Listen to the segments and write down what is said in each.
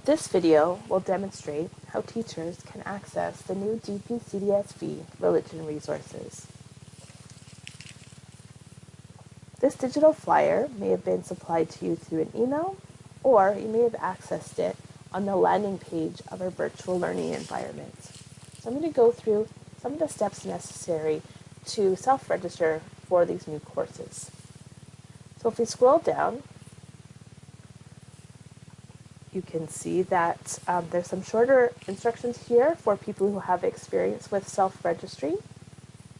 This video will demonstrate how teachers can access the new DPCDSB Religion Resources. This digital flyer may have been supplied to you through an email, or you may have accessed it on the landing page of our virtual learning environment. So I'm going to go through some of the steps necessary to self-register for these new courses. So if we scroll down, you can see that there's some shorter instructions here for people who have experience with self-registry.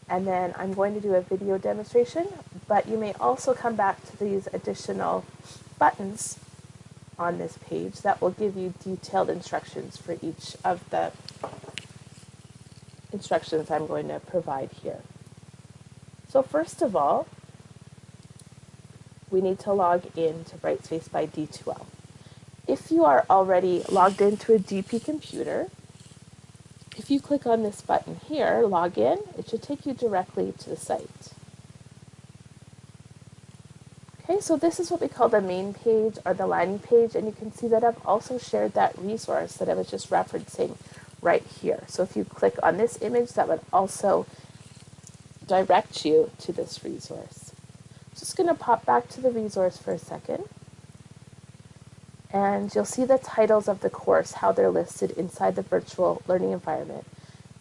And then I'm going to do a video demonstration, but you may also come back to these additional buttons on this page that will give you detailed instructions for each of the instructions I'm going to provide here. So first of all, we need to log in to Brightspace by D2L. If you are already logged into a DP computer, if you click on this button here, log in, it should take you directly to the site. Okay, so this is what we call the main page or the landing page, and you can see that I've also shared that resource that I was just referencing right here. So if you click on this image, that would also direct you to this resource. Just going to pop back to the resource for a second. And you'll see the titles of the course, how they're listed inside the virtual learning environment.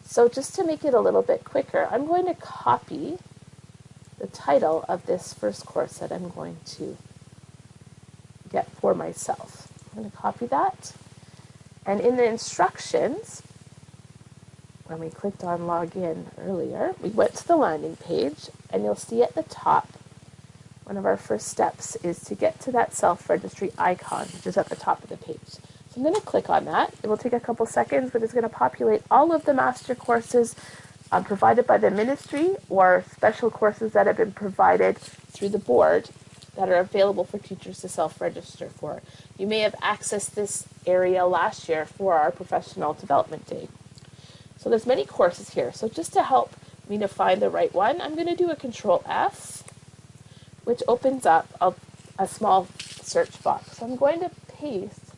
So just to make it a little bit quicker, I'm going to copy the title of this first course that I'm going to get for myself. I'm going to copy that. And in the instructions, when we clicked on login earlier, we went to the landing page, and you'll see at the top, one of our first steps is to get to that self-registry icon, which is at the top of the page. So I'm going to click on that. It will take a couple seconds, but it's going to populate all of the master courses provided by the ministry or special courses that have been provided through the board that are available for teachers to self-register for. You may have accessed this area last year for our professional development day. So there's many courses here. So just to help me to find the right one, I'm going to do a Control F, which opens up a small search box. So I'm going to paste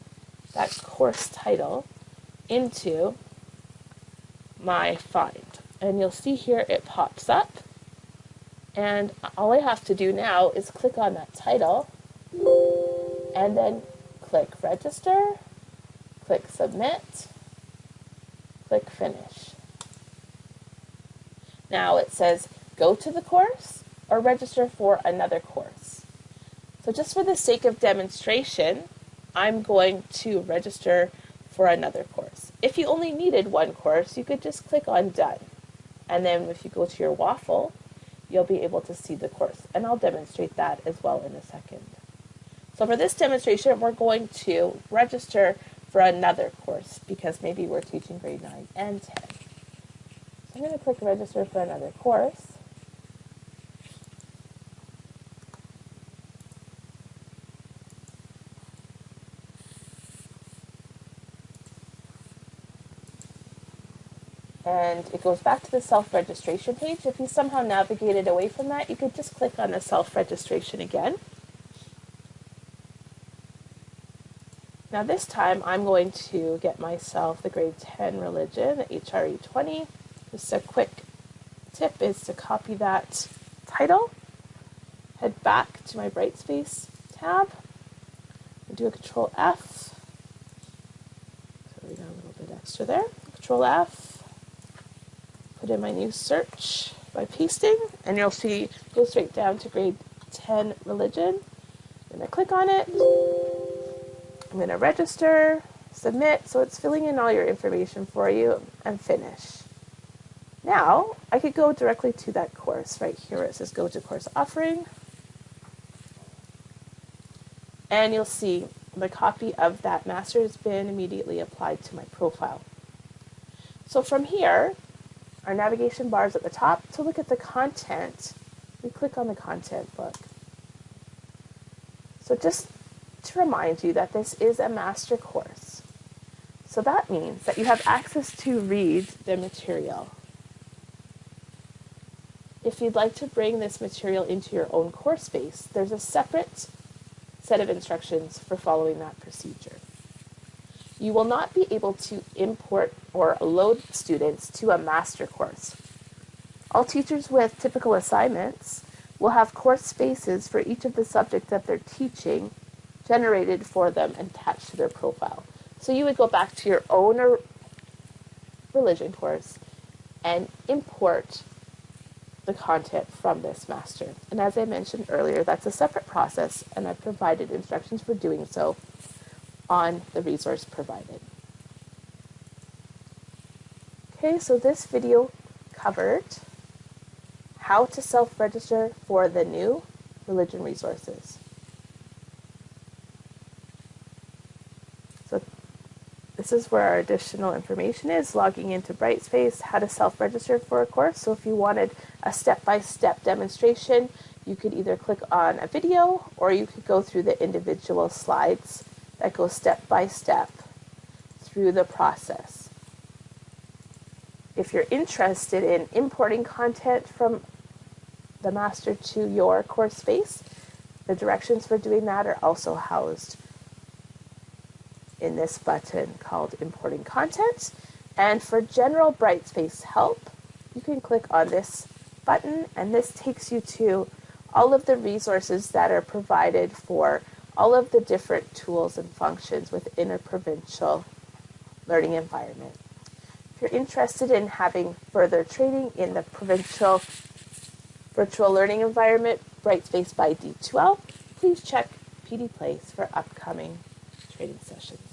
that course title into my find. And you'll see here it pops up. And all I have to do now is click on that title and then click Register, click Submit, click Finish. Now it says go to the course or register for another course. So just for the sake of demonstration, I'm going to register for another course. If you only needed one course, you could just click on Done. And then if you go to your waffle, you'll be able to see the course. And I'll demonstrate that as well in a second. So for this demonstration, we're going to register for another course because maybe we're teaching grade 9 and 10. So I'm going to click Register for another course. And it goes back to the self-registration page. If you somehow navigated away from that, you could just click on the self-registration again. Now this time, I'm going to get myself the grade 10 religion, the HRE 20. Just a quick tip is to copy that title, head back to my Brightspace tab, and do a Control F. So we got a little bit extra there. Control F. Put in my new search by pasting, and you'll see go straight down to grade 10 religion. I'm going to click on it. I'm going to register, submit, so it's filling in all your information for you, and finish. Now, I could go directly to that course right here where it says go to course offering. And you'll see the copy of that master has been immediately applied to my profile. So from here, our navigation bar is at the top. To look at the content, we click on the content book. So just to remind you that this is a master course. So that means that you have access to read the material. If you'd like to bring this material into your own course space, there's a separate set of instructions for following that procedure. You will not be able to import or load students to a master course. All teachers with typical assignments will have course spaces for each of the subjects that they're teaching generated for them and attached to their profile. So you would go back to your own religion course and import the content from this master. And as I mentioned earlier, that's a separate process, and I've provided instructions for doing so on the resource provided. Okay, so this video covered how to self-register for the new religion resources. So this is where our additional information is, logging into Brightspace, how to self-register for a course. So if you wanted a step-by-step demonstration, you could either click on a video or you could go through the individual slides that go step-by-step through the process. If you're interested in importing content from the master to your course space, the directions for doing that are also housed in this button called Importing Content. And for general Brightspace help, you can click on this button, and this takes you to all of the resources that are provided for all of the different tools and functions within a provincial learning environment. If you're interested in having further training in the provincial virtual learning environment, Brightspace by D2L, please check PD Place for upcoming training sessions.